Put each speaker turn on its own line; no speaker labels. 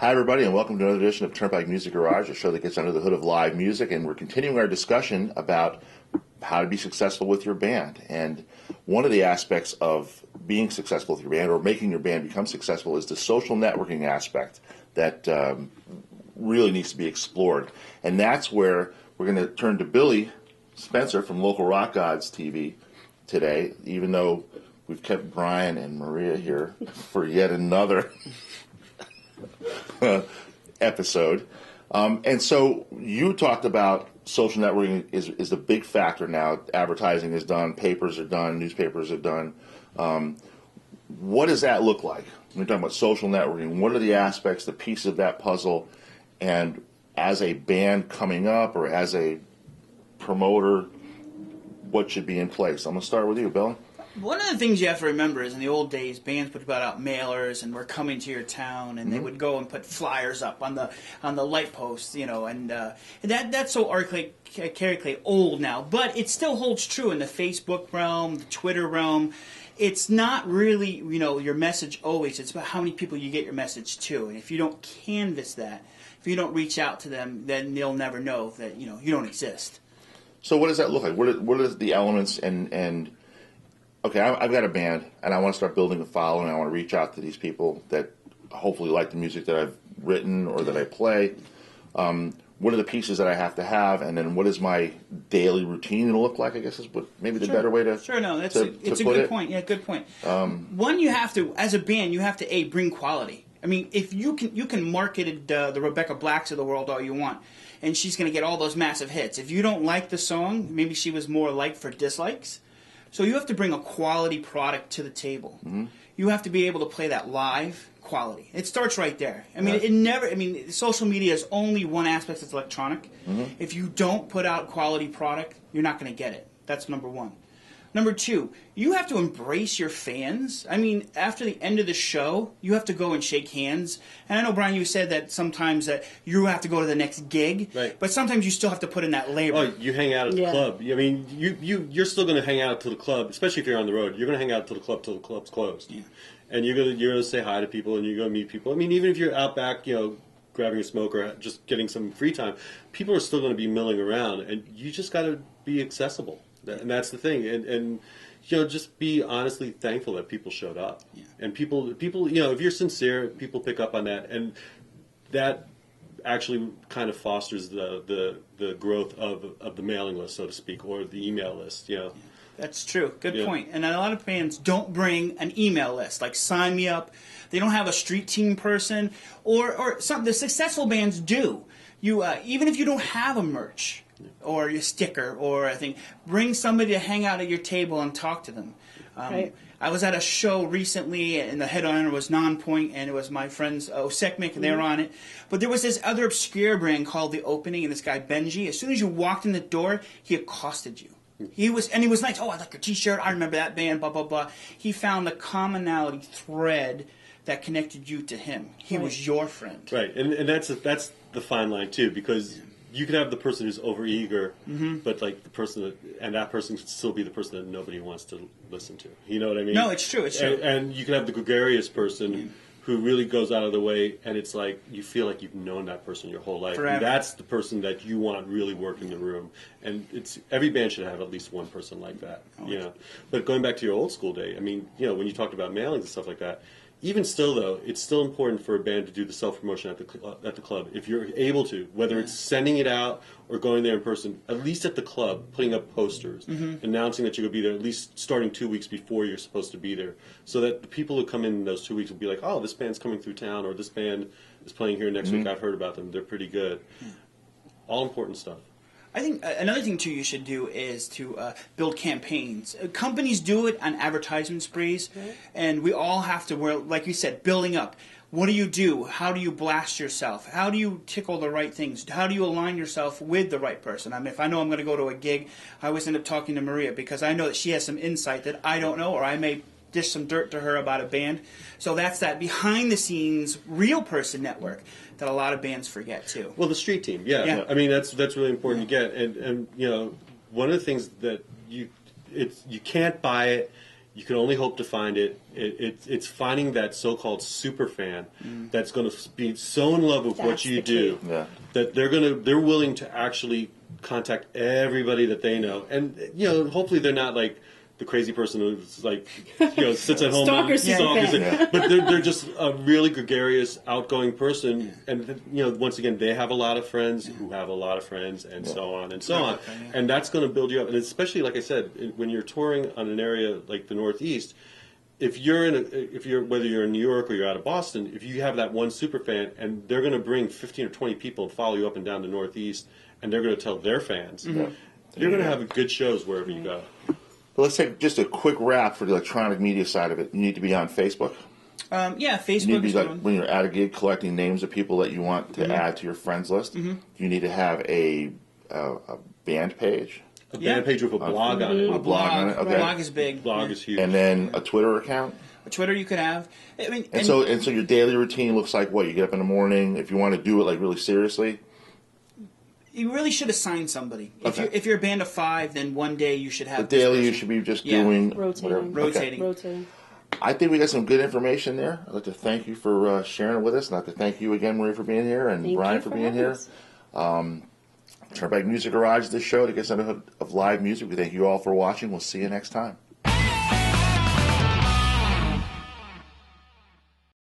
Hi, everybody, and welcome to another edition of Turnpike Music Garage, a show that gets under the hood of live music. And we're continuing our discussion about how to be successful with your band. And one of the aspects of being successful with your band or making your band become successful is the social networking aspect that really needs to be explored. And that's where we're going to turn to Billy Spencer from Local Rock Gods TV today, even though we've kept Brian and Maria here for yet another episode. And so you talked about social networking is a big factor now. Advertising is done, papers are done, newspapers are done. What does that look like? When you're talking about social networking, what are the aspects, the pieces of that puzzle? And as a band coming up or as a promoter, what should be in place? I'm going to start with you, Billy.
One of the things you have to remember is in the old days, bands would put out mailers and were coming to your town, and they would go and put flyers up on the light posts, and that's so archaically old now. But it still holds true in the Facebook realm, the Twitter realm. It's not really, your message always. It's about how many people you get your message to, and if you don't canvas that, if you don't reach out to them, then they'll never know that you don't exist.
So what does that look like? What are the elements and okay, I've got a band, and I want to start building a following. I want to reach out to these people that hopefully like the music that I've written or that I play. What are the pieces that I have to have, and then what is my daily routine to look like, I guess is maybe the better way to
Sure, no, it's a good point. Yeah, good point. One, you have to, as a band, you have to, bring quality. I mean, if you can market the Rebecca Blacks of the world all you want, and she's going to get all those massive hits. If you don't like the song, maybe she was more liked for dislikes. So you have to bring a quality product to the table. Mm-hmm. You have to be able to play that live quality. It starts right there. I mean, social media is only one aspect that's electronic. Mm-hmm. If you don't put out quality product, you're not going to get it. That's number one. Number two, you have to embrace your fans. I mean, after the end of the show, you have to go and shake hands. And I know, Brian, you said that sometimes that you have to go to the next gig.
Right.
But sometimes you still have to put in that labor.
Oh, you hang out at the club. I mean, you're still going to hang out to the club, especially if you're on the road. You're going to hang out to the club till the club's closed. Yeah. And you're going to say hi to people, and you're going to meet people. I mean, even if you're out back, grabbing a smoke or just getting some free time, people are still going to be milling around, and you just got to be accessible. And that's the thing, and just be honestly thankful that people showed up. Yeah. And people, if you're sincere, people pick up on that, and that actually kind of fosters the growth of the mailing list, so to speak, or the email list. Yeah.
That's true. Good point. And a lot of bands don't bring an email list, like sign me up. They don't have a street team person, or some. The successful bands do. You even if you don't have a merch or your sticker or a thing, bring somebody to hang out at your table and talk to them. Right. I was at a show recently, and the headliner was Nonpoint, and it was my friends Osekmik, and they were on it. But there was this other obscure brand called The Opening, and this guy Benji. As soon as you walked in the door, he accosted you. He was nice. Oh, I like your T-shirt. I remember that band. Blah blah blah. He found the commonality thread that connected you to him. He was your friend.
Right, and that's the fine line too, because you could have the person who's overeager, but like the person that person could still be the person that nobody wants to listen to. You know what I mean?
No, it's true. It's true.
And you could have the gregarious person who really goes out of the way, and it's like you feel like you've known that person your whole life.
Forever.
And that's the person that you want really working the room. And every band should have at least one person like that. But going back to your old school day, I mean, when you talked about mailings and stuff like that. Even still, though, it's still important for a band to do the self-promotion at the club. If you're able to, whether it's sending it out or going there in person, at least at the club, putting up posters, announcing that you're going to be there, at least starting 2 weeks before you're supposed to be there, so that the people who come in those 2 weeks will be like, oh, this band's coming through town, or this band is playing here next week. I've heard about them. They're pretty good. All important stuff.
I think another thing, too, you should do is to build campaigns. Companies do it on advertisement sprees, and we all have to, like you said, building up. What do you do? How do you blast yourself? How do you tickle the right things? How do you align yourself with the right person? I mean, if I know I'm going to go to a gig, I always end up talking to Maria because I know that she has some insight that I don't know, or I may dish some dirt to her about a band. So that's that behind-the-scenes real person network that a lot of bands forget too.
Well, the street team, yeah. I mean, that's really important to get. And one of the things that you can't buy it, You can only hope to find it. It's finding that so-called super fan that's going to be so in love with what you do that they're willing to actually contact everybody that they know, and hopefully they're not like the crazy person who's like sits at home
stalkers,
but they're just a really gregarious, outgoing person, and once again they have a lot of friends who have a lot of friends, and so on and so on, and that's going to build you up. And especially, like I said, when you're touring on an area like the Northeast, if you're whether you're in New York or you're out of Boston, if you have that one super fan, and they're going to bring 15 or 20 people and follow you up and down the Northeast, and they're going to tell their fans, you're going to have good shows wherever you go.
Well, let's take just a quick wrap for the electronic media side of it. You need to be on Facebook.
Facebook.
You need to be when you're at a gig collecting names of people that you want to add to your friends list. You need to have a band page.
A band page with a blog on it.
A blog on it. Okay.
Blog is big.
Blog is huge.
And then a Twitter account.
A Twitter you could have. I mean,
and so your daily routine looks like what? You get up in the morning. If you want to do it like really seriously.
You really should assign somebody. If you're a band of 5, then one day you should have
the daily. You should be just doing
rotating.
I think we got some good information there. I'd like to thank you for sharing it with us. And I'd like to thank you again, Marie, for being here, and Brian for being here. Turnpike Music Garage is the show that gets under the hood of live music. We thank you all for watching. We'll see you next time.